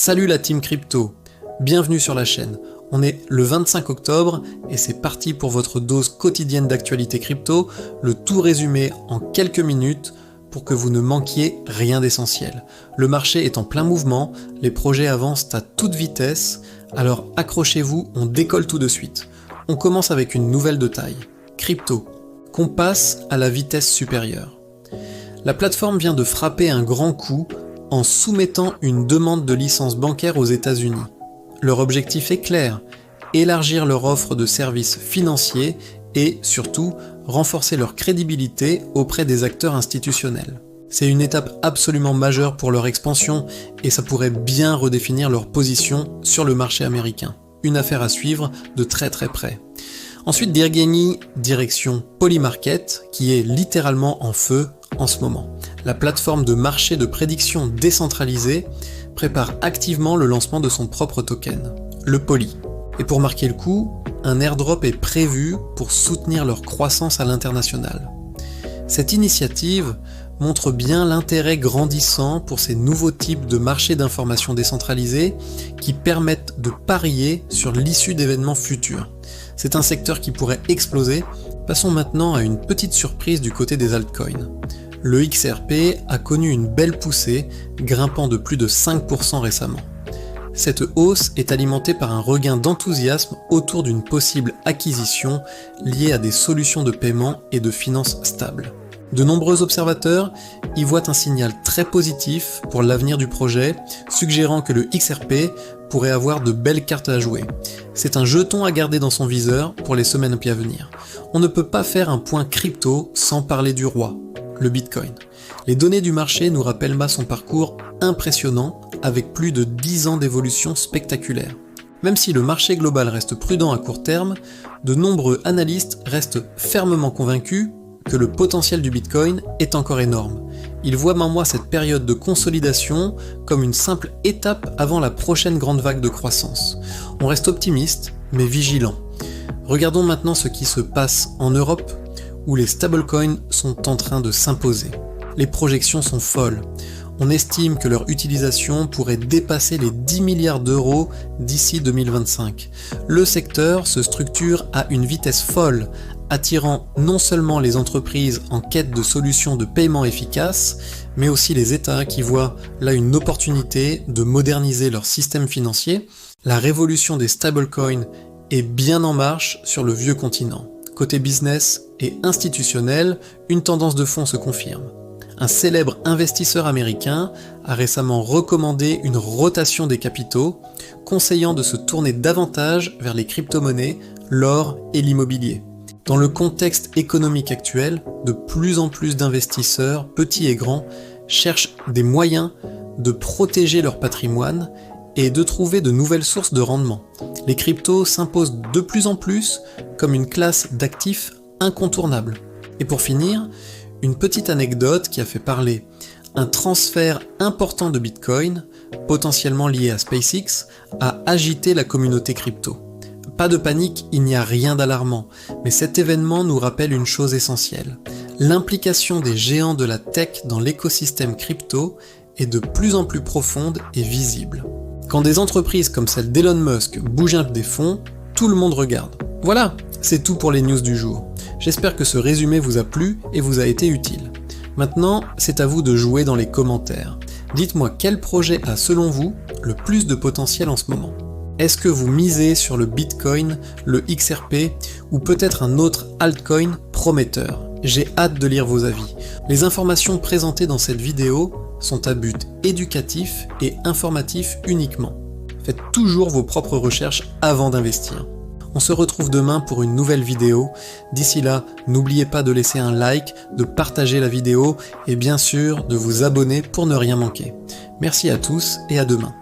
Salut la team crypto, bienvenue sur la chaîne. On est le 25 octobre et c'est parti pour votre dose quotidienne d'actualité crypto, le tout résumé en quelques minutes pour que vous ne manquiez rien d'essentiel. Le marché est en plein mouvement, les projets avancent à toute vitesse, alors accrochez-vous, on décolle tout de suite. On commence avec une nouvelle de taille, crypto, qu'on passe à la vitesse supérieure. La plateforme vient de frapper un grand coup en soumettant une demande de licence bancaire aux États-Unis. Leur objectif est clair, élargir leur offre de services financiers et, surtout, renforcer leur crédibilité auprès des acteurs institutionnels. C'est une étape absolument majeure pour leur expansion et ça pourrait bien redéfinir leur position sur le marché américain. Une affaire à suivre de très près. Ensuite, Dirgheni, direction Polymarket, qui est littéralement en feu en ce moment. La plateforme de marché de prédiction décentralisée prépare activement le lancement de son propre token, le Poly. Et pour marquer le coup, un airdrop est prévu pour soutenir leur croissance à l'international. Cette initiative montre bien l'intérêt grandissant pour ces nouveaux types de marchés d'information décentralisés qui permettent de parier sur l'issue d'événements futurs. C'est un secteur qui pourrait exploser. Passons maintenant à une petite surprise du côté des altcoins. Le XRP a connu une belle poussée, grimpant de plus de 5% récemment. Cette hausse est alimentée par un regain d'enthousiasme autour d'une possible acquisition liée à des solutions de paiement et de finances stables. De nombreux observateurs y voient un signal très positif pour l'avenir du projet, suggérant que le XRP pourrait avoir de belles cartes à jouer. C'est un jeton à garder dans son viseur pour les semaines à venir. On ne peut pas faire un point crypto sans parler du roi, le Bitcoin. Les données du marché nous rappellent son parcours impressionnant avec plus de 10 ans d'évolution spectaculaire. Même si le marché global reste prudent à court terme, de nombreux analystes restent fermement convaincus que le potentiel du Bitcoin est encore énorme. Ils voient cette période de consolidation comme une simple étape avant la prochaine grande vague de croissance. On reste optimiste, mais vigilant. Regardons maintenant ce qui se passe en Europe, où les stablecoins sont en train de s'imposer. Les projections sont folles. On estime que leur utilisation pourrait dépasser les 10 milliards d'euros d'ici 2025. Le secteur se structure à une vitesse folle, attirant non seulement les entreprises en quête de solutions de paiement efficaces, mais aussi les États qui voient là une opportunité de moderniser leur système financier. La révolution des stablecoins est bien en marche sur le vieux continent. Côté business et institutionnel, une tendance de fond se confirme. Un célèbre investisseur américain a récemment recommandé une rotation des capitaux, conseillant de se tourner davantage vers les crypto-monnaies, l'or et l'immobilier. Dans le contexte économique actuel, de plus en plus d'investisseurs, petits et grands, cherchent des moyens de protéger leur patrimoine et de trouver de nouvelles sources de rendement. Les cryptos s'imposent de plus en plus comme une classe d'actifs incontournable. Et pour finir, une petite anecdote qui a fait parler. Un transfert important de Bitcoin, potentiellement lié à SpaceX, a agité la communauté crypto. Pas de panique, il n'y a rien d'alarmant, mais cet événement nous rappelle une chose essentielle. L'implication des géants de la tech dans l'écosystème crypto est de plus en plus profonde et visible. Quand des entreprises comme celle d'Elon Musk bougent un peu des fonds, tout le monde regarde. Voilà, c'est tout pour les news du jour. J'espère que ce résumé vous a plu et vous a été utile. Maintenant, c'est à vous de jouer dans les commentaires. Dites-moi quel projet a selon vous le plus de potentiel en ce moment. Est-ce que vous misez sur le Bitcoin, le XRP ou peut-être un autre altcoin prometteur? J'ai hâte de lire vos avis. Les informations présentées dans cette vidéo sont à but éducatif et informatif uniquement. Faites toujours vos propres recherches avant d'investir. On se retrouve demain pour une nouvelle vidéo. D'ici là, n'oubliez pas de laisser un like, de partager la vidéo et bien sûr de vous abonner pour ne rien manquer. Merci à tous et à demain.